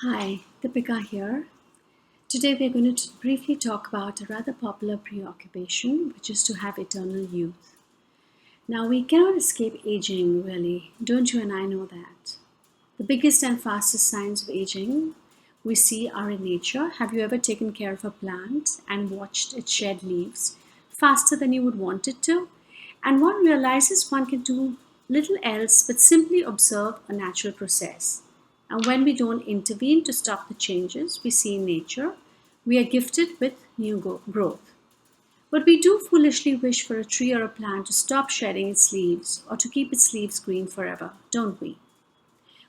Hi, Dipika here. Today we're going to briefly talk about a rather popular preoccupation, which is to have eternal youth. Now, we cannot escape aging, really. Don't you and I know that? The biggest and fastest signs of aging we see are in nature. Have you ever taken care of a plant and watched it shed leaves faster than you would want it to? And one realizes one can do little else but simply observe a natural process. And when we don't intervene to stop the changes we see in nature, we are gifted with new growth. But we do foolishly wish for a tree or a plant to stop shedding its leaves or to keep its leaves green forever, don't we?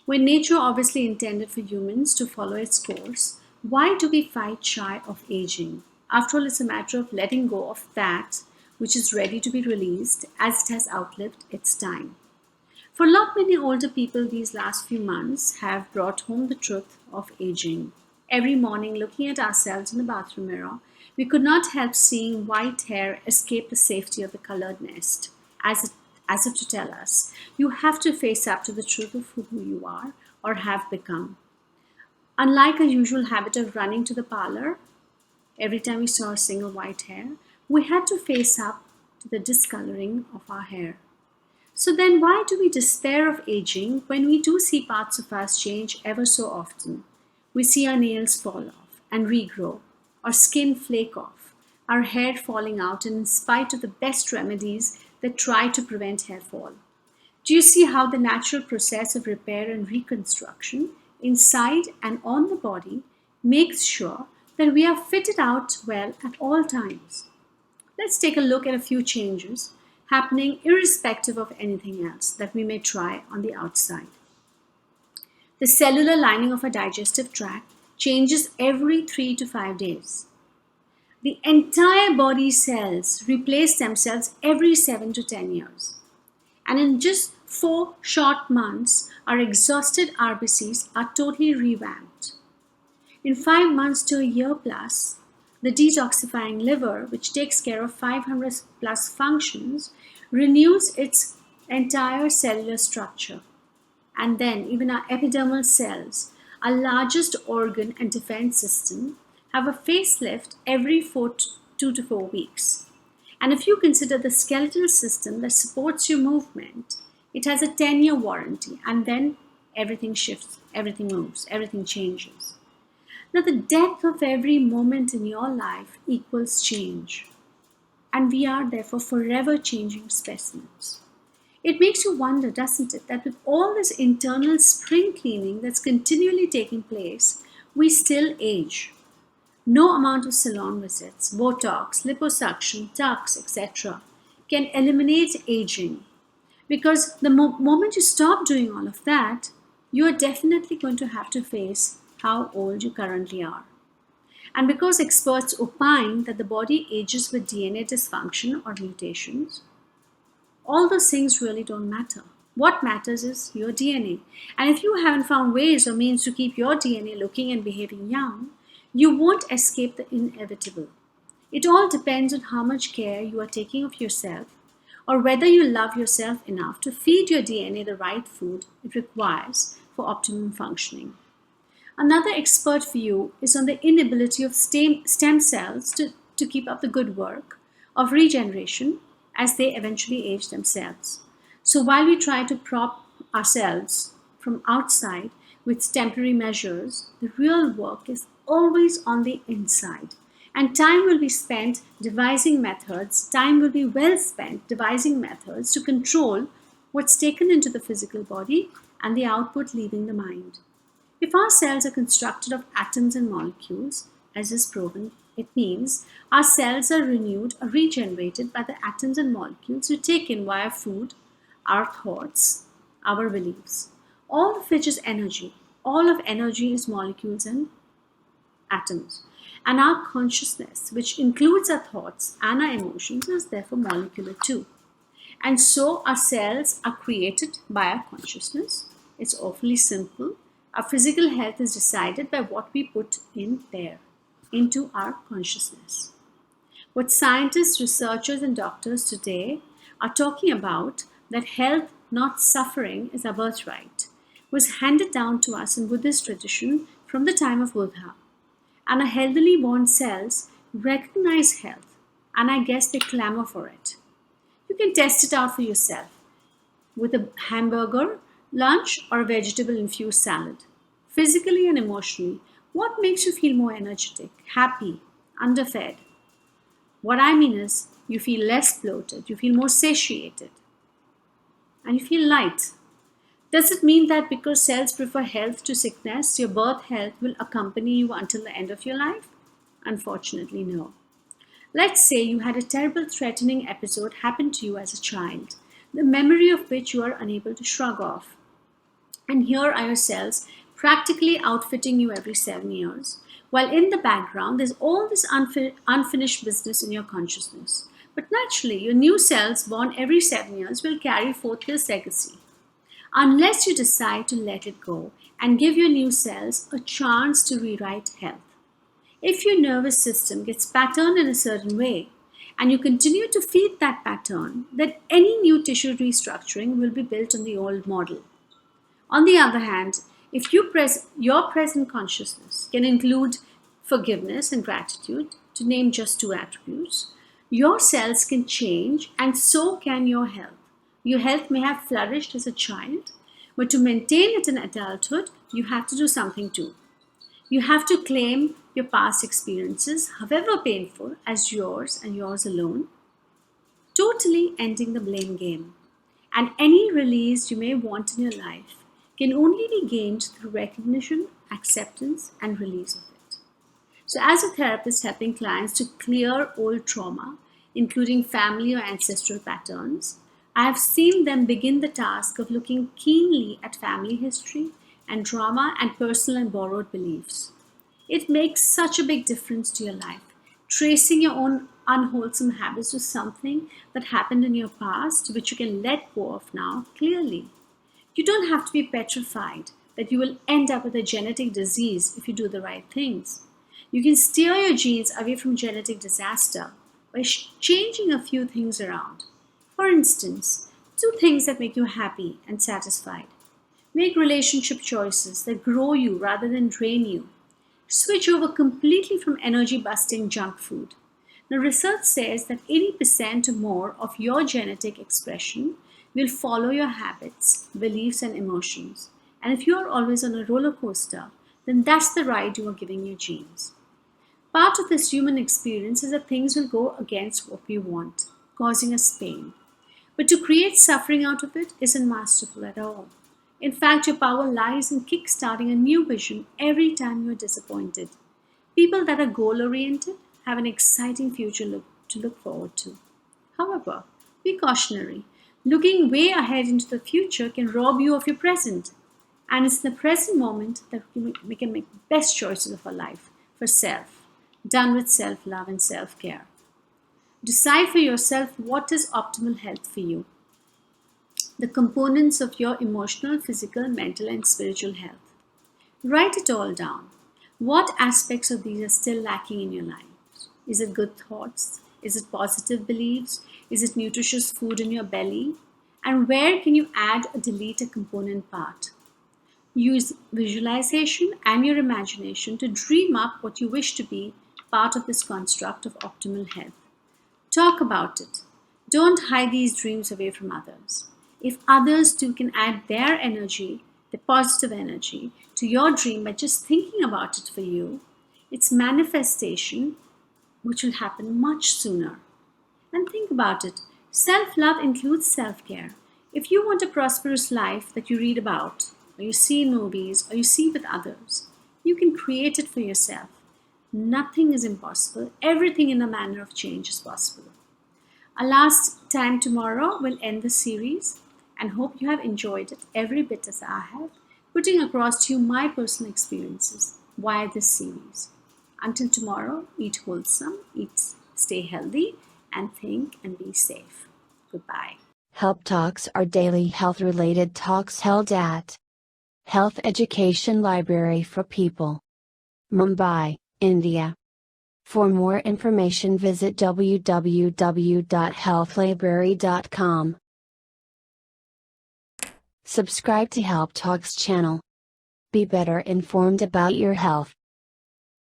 When nature obviously intended for humans to follow its course, why do we fight shy of aging? After all, it's a matter of letting go of that which is ready to be released as it has outlived its time. For not many older people, these last few months have brought home the truth of aging. Every morning, looking at ourselves in the bathroom mirror, we could not help seeing white hair escape the safety of the colored nest, as if to tell us, you have to face up to the truth of who you are or have become. Unlike a usual habit of running to the parlor every time we saw a single white hair, we had to face up to the discoloring of our hair. So then, why do we despair of aging when we do see parts of us change ever so often? We see our nails fall off and regrow, our skin flake off, our hair falling out, and in spite of the best remedies that try to prevent hair fall. Do you see how the natural process of repair and reconstruction inside and on the body makes sure that we are fitted out well at all times? Let's take a look at a few changes happening irrespective of anything else that we may try on the outside. The cellular lining of our digestive tract changes every 3 to 5 days. The entire body cells replace themselves every 7 to 10 years. And in just 4 short months, our exhausted RBCs are totally revamped. In 5 months to a year plus, the detoxifying liver, which takes care of 500 plus functions, renews its entire cellular structure. And then, even our epidermal cells, our largest organ and defense system, have a facelift every 2 to 4 weeks. And if you consider the skeletal system that supports your movement, it has a 10-year warranty, and then everything shifts, everything moves, everything changes. Now, the depth of every moment in your life equals change, and we are therefore forever changing specimens. It makes you wonder, doesn't it, that with all this internal spring cleaning that's continually taking place, we still age. No amount of salon visits, Botox, liposuction, tucks, etc., can eliminate aging, because the moment you stop doing all of that, you are definitely going to have to face how old you currently are. And because experts opine that the body ages with DNA dysfunction or mutations, all those things really don't matter. What matters is your DNA. And if you haven't found ways or means to keep your DNA looking and behaving young, you won't escape the inevitable. It all depends on how much care you are taking of yourself, or whether you love yourself enough to feed your DNA the right food it requires for optimum functioning. Another expert view is on the inability of stem cells to keep up the good work of regeneration as they eventually age themselves. So while we try to prop ourselves from outside with temporary measures, the real work is always on the inside. And time will be spent devising methods, time will be well spent devising methods to control what's taken into the physical body and the output leaving the mind. If our cells are constructed of atoms and molecules, as is proven, it means our cells are renewed or regenerated by the atoms and molecules we take in via food, our thoughts, our beliefs. All of which is energy. All of energy is molecules and atoms. And our consciousness, which includes our thoughts and our emotions, is therefore molecular too. And so our cells are created by our consciousness. It's awfully simple. Our physical health is decided by what we put in there, into our consciousness. What scientists, researchers, and doctors today are talking about, that health, not suffering, is our birthright, was handed down to us in Buddhist tradition from the time of Buddha. And our healthily born cells recognize health, and I guess they clamor for it. You can test it out for yourself with a hamburger, lunch, or a vegetable infused salad. Physically and emotionally, what makes you feel more energetic, happy, underfed? What I mean is, you feel less bloated, you feel more satiated, and you feel light. Does it mean that because cells prefer health to sickness, your birth health will accompany you until the end of your life? Unfortunately, no. Let's say you had a terrible threatening episode happen to you as a child, the memory of which you are unable to shrug off. And here are your cells practically outfitting you every 7 years, while in the background there's all this unfinished business in your consciousness. But naturally, your new cells born every 7 years will carry forth this legacy, unless you decide to let it go and give your new cells a chance to rewrite health. If your nervous system gets patterned in a certain way, and you continue to feed that pattern, then any new tissue restructuring will be built on the old model. On the other hand, if your present consciousness can include forgiveness and gratitude, to name just two attributes, your cells can change and so can your health. Your health may have flourished as a child, but to maintain it in adulthood, you have to do something too. You have to claim your past experiences, however painful, as yours and yours alone, totally ending the blame game. And any release you may want in your life can only be gained through recognition, acceptance, and release of it. So, as a therapist helping clients to clear old trauma, including family or ancestral patterns, I have seen them begin the task of looking keenly at family history and drama and personal and borrowed beliefs. It makes such a big difference to your life. Tracing your own unwholesome habits to something that happened in your past, which you can let go of now clearly. You don't have to be petrified that you will end up with a genetic disease if you do the right things. You can steer your genes away from genetic disaster by changing a few things around. For instance, do things that make you happy and satisfied. Make relationship choices that grow you rather than drain you. Switch over completely from energy-busting junk food. Now, research says that 80% or more of your genetic expression will follow your habits, beliefs, and emotions. And if you are always on a roller coaster, then that's the ride you are giving your genes. Part of this human experience is that things will go against what we want, causing us pain. But to create suffering out of it isn't masterful at all. In fact, your power lies in kickstarting a new vision every time you're disappointed. People that are goal-oriented have an exciting future to look forward to. However, be cautionary. Looking way ahead into the future can rob you of your present. And it's in the present moment that we can make the best choices of our life for self, done with self-love and self-care. Decide for yourself what is optimal health for you. The components of your emotional, physical, mental, and spiritual health. Write it all down. What aspects of these are still lacking in your life? Is it good thoughts? Is it positive beliefs? Is it nutritious food in your belly? And where can you add or delete a component part? Use visualization and your imagination to dream up what you wish to be part of this construct of optimal health. Talk about it. Don't hide these dreams away from others. If others too can add their energy, the positive energy, to your dream by just thinking about it for you, its manifestation, which will happen much sooner. And think about it. Self-love includes self-care. If you want a prosperous life that you read about, or you see in movies, or you see with others, you can create it for yourself. Nothing is impossible. Everything in a manner of change is possible. Our last time tomorrow will end the series, and hope you have enjoyed it every bit as I have, putting across to you my personal experiences via this series. Until tomorrow, eat wholesome, stay healthy, and think and be safe. Goodbye. Help Talks are daily health-related talks held at Health Education Library for People, Mumbai, India. For more information visit www.healthlibrary.com. Subscribe to Help Talks channel. Be better informed about your health.